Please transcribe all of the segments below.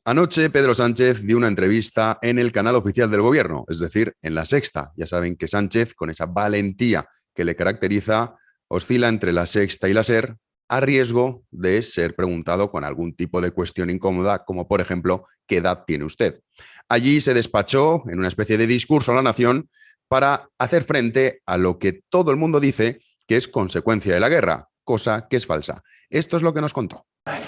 Anoche Pedro Sánchez dio una entrevista en el canal oficial del gobierno, es decir, en La Sexta. Ya saben que Sánchez, con esa valentía que le caracteriza, oscila entre La Sexta y la SER, a riesgo de ser preguntado con algún tipo de cuestión incómoda, como por ejemplo, ¿qué edad tiene usted? Allí se despachó en una especie de discurso a la nación para hacer frente a lo que todo el mundo dice que es consecuencia de la guerra, cosa que es falsa. Esto es lo que nos contó.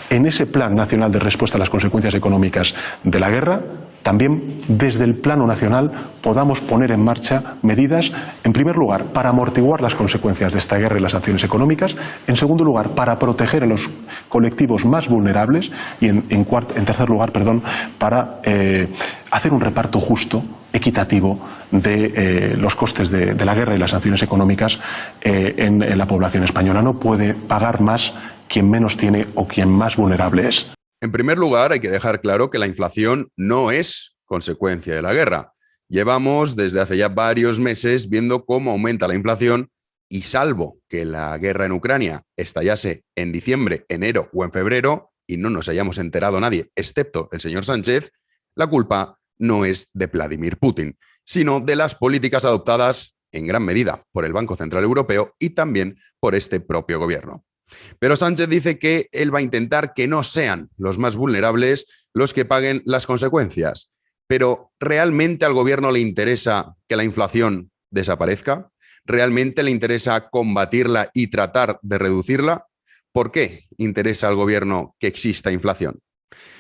En ese Plan Nacional de Respuesta a las Consecuencias Económicas de la Guerra, también desde el plano nacional podamos poner en marcha medidas, en primer lugar, para amortiguar las consecuencias de esta guerra y las sanciones económicas, en segundo lugar, para proteger a los colectivos más vulnerables y en tercer lugar, para hacer un reparto justo, equitativo de los costes de la guerra y las sanciones económicas en la población española. No puede pagar más quien menos tiene o quien más vulnerable es. En primer lugar, hay que dejar claro que la inflación no es consecuencia de la guerra. Llevamos desde hace ya varios meses viendo cómo aumenta la inflación y salvo que la guerra en Ucrania estallase en diciembre, enero o en febrero y no nos hayamos enterado nadie, excepto el señor Sánchez, la culpa no es de Vladimir Putin, sino de las políticas adoptadas en gran medida por el Banco Central Europeo y también por este propio gobierno. Pero Sánchez dice que él va a intentar que no sean los más vulnerables los que paguen las consecuencias. Pero ¿realmente al gobierno le interesa que la inflación desaparezca? ¿Realmente le interesa combatirla y tratar de reducirla? ¿Por qué interesa al gobierno que exista inflación?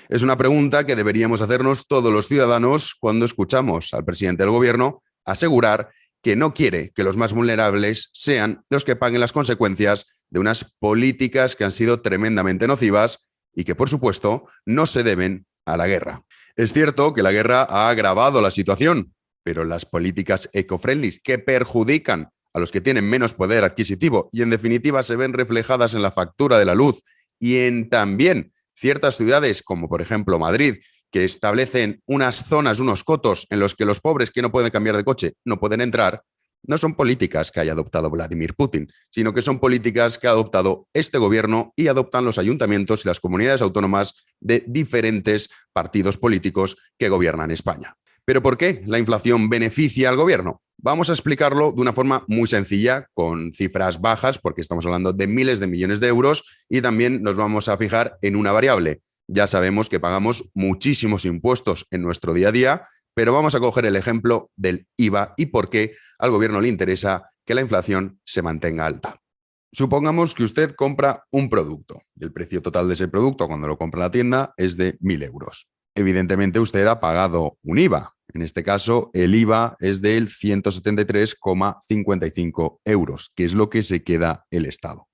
Es una pregunta que deberíamos hacernos todos los ciudadanos cuando escuchamos al presidente del gobierno asegurar que no quiere que los más vulnerables sean los que paguen las consecuencias de unas políticas que han sido tremendamente nocivas y que, por supuesto, no se deben a la guerra. Es cierto que la guerra ha agravado la situación, pero las políticas eco-friendly que perjudican a los que tienen menos poder adquisitivo y, en definitiva, se ven reflejadas en la factura de la luz y en también ciertas ciudades, como por ejemplo Madrid, que establecen unas zonas, unos cotos en los que los pobres que no pueden cambiar de coche no pueden entrar, no son políticas que haya adoptado Vladimir Putin, sino que son políticas que ha adoptado este gobierno y adoptan los ayuntamientos y las comunidades autónomas de diferentes partidos políticos que gobiernan España. ¿Pero por qué la inflación beneficia al gobierno? Vamos a explicarlo de una forma muy sencilla, con cifras bajas, porque estamos hablando de miles de millones de euros, y también nos vamos a fijar en una variable. Ya sabemos que pagamos muchísimos impuestos en nuestro día a día, pero vamos a coger el ejemplo del IVA y por qué al gobierno le interesa que la inflación se mantenga alta. Supongamos que usted compra un producto y el precio total de ese producto cuando lo compra en la tienda es de 1.000 euros. Evidentemente usted ha pagado un IVA. En este caso, el IVA es del 173,55 euros, que es lo que se queda el Estado.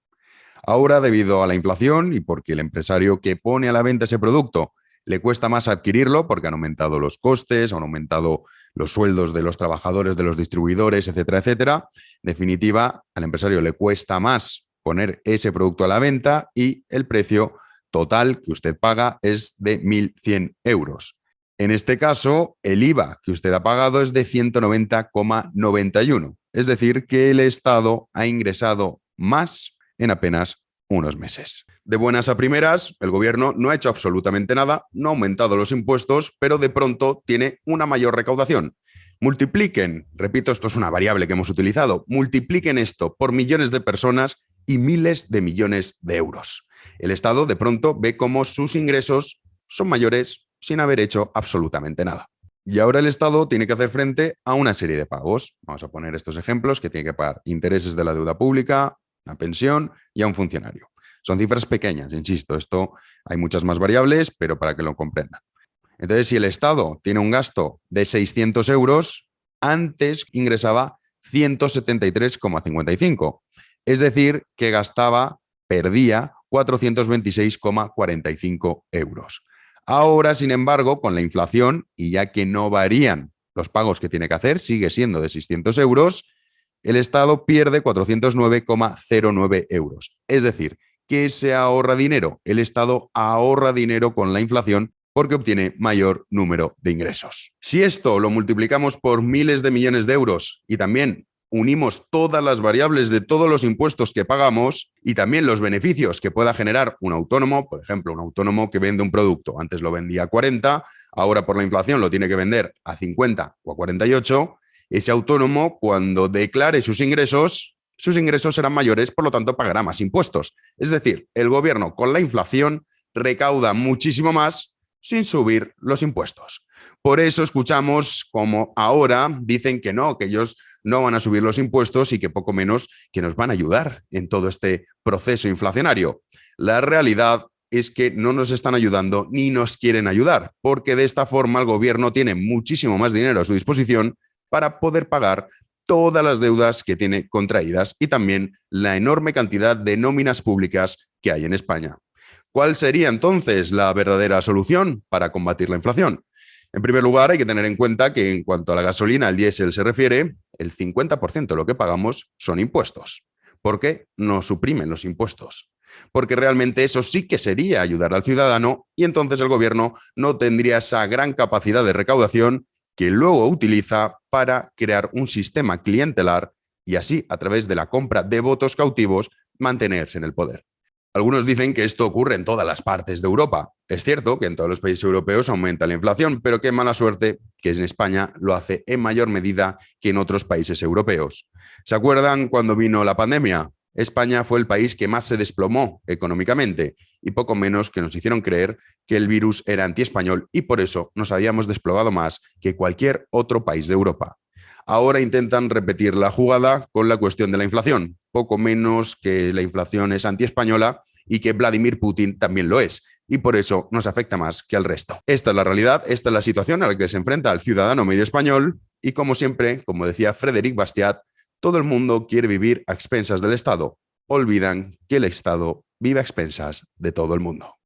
Ahora, debido a la inflación y porque el empresario que pone a la venta ese producto le cuesta más adquirirlo porque han aumentado los costes, han aumentado los sueldos de los trabajadores, de los distribuidores, etcétera, etcétera. En definitiva, al empresario le cuesta más poner ese producto a la venta y el precio total que usted paga es de 1.100 euros. En este caso, el IVA que usted ha pagado es de 190,91. Es decir, que el Estado ha ingresado más en apenas unos meses. De buenas a primeras, el gobierno no ha hecho absolutamente nada, no ha aumentado los impuestos, pero de pronto tiene una mayor recaudación. Multipliquen, repito, esto es una variable que hemos utilizado, multipliquen esto por millones de personas y miles de millones de euros. El Estado de pronto ve cómo sus ingresos son mayores sin haber hecho absolutamente nada. Y ahora el Estado tiene que hacer frente a una serie de pagos. Vamos a poner estos ejemplos, que tiene que pagar intereses de la deuda pública, una pensión y a un funcionario. Son cifras pequeñas, insisto, esto hay muchas más variables, pero para que lo comprendan. Entonces, si el Estado tiene un gasto de 600 euros, antes ingresaba 173,55. Es decir, que perdía 426,45 euros. Ahora, sin embargo, con la inflación, y ya que no varían los pagos que tiene que hacer, sigue siendo de 600 euros, el Estado pierde 409,09 euros. Es decir, que se ahorra dinero. El Estado ahorra dinero con la inflación porque obtiene mayor número de ingresos. Si esto lo multiplicamos por miles de millones de euros y también unimos todas las variables de todos los impuestos que pagamos y también los beneficios que pueda generar un autónomo, por ejemplo, un autónomo que vende un producto, antes lo vendía a 40, ahora por la inflación lo tiene que vender a 50 o a 48, ese autónomo cuando declare sus ingresos serán mayores, por lo tanto pagará más impuestos. Es decir, el gobierno con la inflación recauda muchísimo más sin subir los impuestos. Por eso escuchamos como ahora dicen que no, que ellos no van a subir los impuestos y que poco menos que nos van a ayudar en todo este proceso inflacionario. La realidad es que no nos están ayudando ni nos quieren ayudar, porque de esta forma el gobierno tiene muchísimo más dinero a su disposición para poder pagar todas las deudas que tiene contraídas y también la enorme cantidad de nóminas públicas que hay en España. ¿Cuál sería entonces la verdadera solución para combatir la inflación? En primer lugar, hay que tener en cuenta que en cuanto a la gasolina, el diésel se refiere, el 50% de lo que pagamos son impuestos. ¿Por qué no suprimen los impuestos? Porque realmente eso sí que sería ayudar al ciudadano y entonces el gobierno no tendría esa gran capacidad de recaudación que luego utiliza para crear un sistema clientelar y así, a través de la compra de votos cautivos, mantenerse en el poder. Algunos dicen que esto ocurre en todas las partes de Europa. Es cierto que en todos los países europeos aumenta la inflación, pero qué mala suerte que en España lo hace en mayor medida que en otros países europeos. ¿Se acuerdan cuando vino la pandemia? España fue el país que más se desplomó económicamente y poco menos que nos hicieron creer que el virus era antiespañol y por eso nos habíamos desplomado más que cualquier otro país de Europa. Ahora intentan repetir la jugada con la cuestión de la inflación, poco menos que la inflación es antiespañola y que Vladimir Putin también lo es, y por eso nos afecta más que al resto. Esta es la realidad, esta es la situación a la que se enfrenta el ciudadano medio español y como siempre, como decía Frédéric Bastiat, todo el mundo quiere vivir a expensas del Estado. Olvidan que el Estado vive a expensas de todo el mundo.